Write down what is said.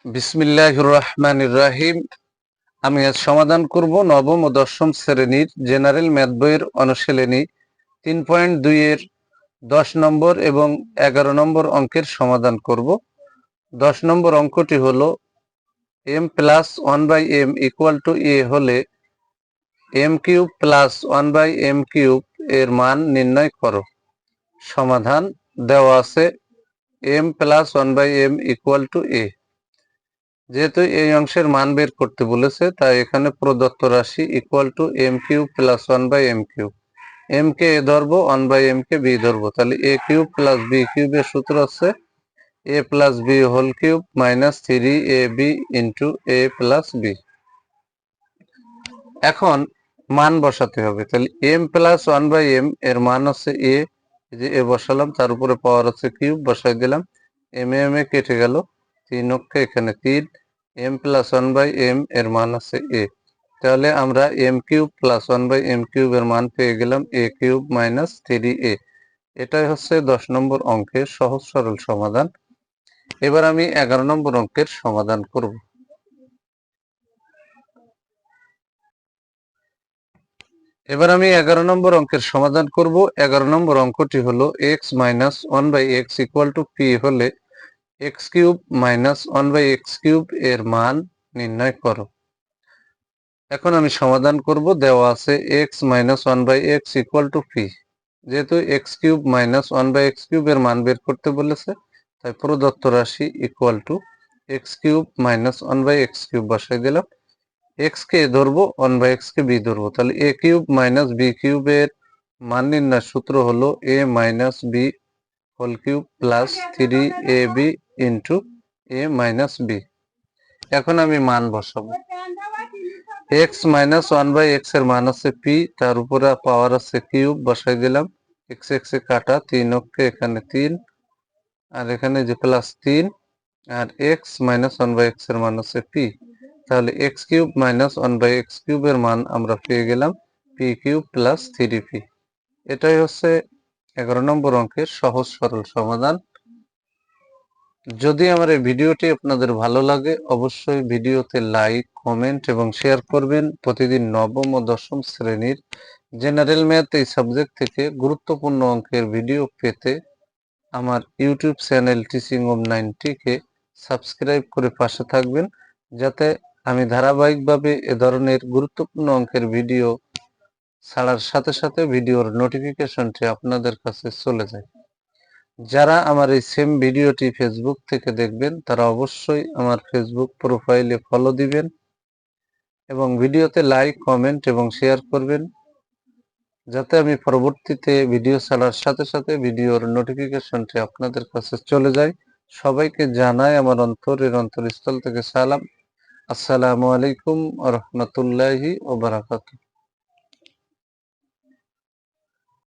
বিসমিল্লাহির রহমানির রহিম। আমি আজ সমাধান করব নবম ও দশম শ্রেণীর জেনারেল ম্যাথ বইয়ের অনুশীলনী 3.2 এর 10 নম্বর এবং 11 নম্বর অঙ্কের সমাধান করব। 10 নম্বর অঙ্কটি হলো m plus 1/m equal to a হলে m cube plus 1/m cube এর মান নির্ণয় করো। সমাধান দেওয়া আছে m plus 1/m equal to a। যেহেতু এই অংশের মান বের করতে বলেছে, তাই এখানে প্রদত্ত রাশি equal to M cube plus 1/m cube. M কে এ ধরবো, 1/m কে বি ধরবো, তাহলে a কিউব প্লাস বি কিউবের সূত্র হচ্ছে a plus b whole cube minus 3ab into a plus b. এখন মান বসাতে হবে, তাহলে m প্লাস 1/m এর মান হচ্ছে a, যে এ বসালাম, তার উপরে পাওয়ার হচ্ছে কিউব বসাই দিলাম, এম এ কেটে গেল, 3 অক্ষে এখানে 3, m প্লাস 1/m এর মান আছে a। তাহলে আমরা m cube plus 1/m cube এর মান পেয়ে গেলাম a কিউব মাইনাস 3a। এটাই হচ্ছে 10 নম্বর অঙ্কের সহজ সরল সমাধান। এবার আমি 11 নম্বর অঙ্কের সমাধান করব। এবার আমি 11 নম্বর অঙ্কের সমাধান করব। 11 নম্বর অঙ্কটি হলো x minus 1/x equal to p হলে x cube minus 1/x cube এর মান নির্ণয় করো। এখন আমি সমাধান করব। দেওয়া আছে x minus 1/x equal to p। যেহেতু x cube minus 1/x cube এর মান বের করতে বলেছে, তাই প্রদত্ত রাশি equal two x cube minus 1/x cube বসাই দিলাম। x কে ধরবো, 1/x কে b ধরবো, তাহলে a কিউব মাইনাস b কিউবের মান নির্ণয়ের সূত্র হলো a minus b whole cube plus 3ab into a minus b। এখন আমি মান বসাবো। x মাইনাস 1/x এর মান আছে p, তার উপরে পাওয়ার আছে কিউব বসাই দিলাম, x এ কাটা, 3 অক্ষে এখানে 3 আর এখানে যে প্লাস 3, আর x মাইনাস 1/x এর মান আছে p, তাহলে x cube minus 1/x cube এর মান আমরা পেয়ে গেলাম p কিউব প্লাস 3p। এটাই হচ্ছে 11 নম্বর অঙ্কের সহজ সরল সমাধান। যদি আমার এই ভিডিওটি আপনাদের ভালো লাগে, অবশ্যই ভিডিওতে লাইক, কমেন্ট এবং শেয়ার করবেন। প্রতিদিন নবম ও দশম শ্রেণীর জেনারেল ম্যাথ এই সাবজেক্ট থেকে গুরুত্বপূর্ণ অঙ্কের ভিডিও পেতে আমার YouTube channel teaching of 90 K subscribe করে পাশে থাকবেন, যাতে আমি ধারাবাহিকভাবে এ ধরনের গুরুত্বপূর্ণ অঙ্কের ভিডিও ছাড়ার সাথে সাথে ভিডিওর নোটিফিকেশনটি আপনাদের কাছে চলে যায়। যারা আমার এই সেম ভিডিওটি ফেসবুক থেকে দেখবেন, তারা অবশ্যই আমার ফেসবুক প্রোফাইলে ফলো দিবেন এবং ভিডিওতে লাইক, কমেন্ট এবং শেয়ার করবেন, যাতে আমি পরবর্তীতে ভিডিও ছাড়ার সাথে সাথে ভিডিওর নোটিফিকেশনটি আপনাদের কাছে চলে যায়। সবাইকে জানাই আমার অন্তরের অন্তরস্থল থেকে সালাম। আসসালামু আলাইকুম ওয়া রাহমাতুল্লাহি ওয়া বারাকাতুহু।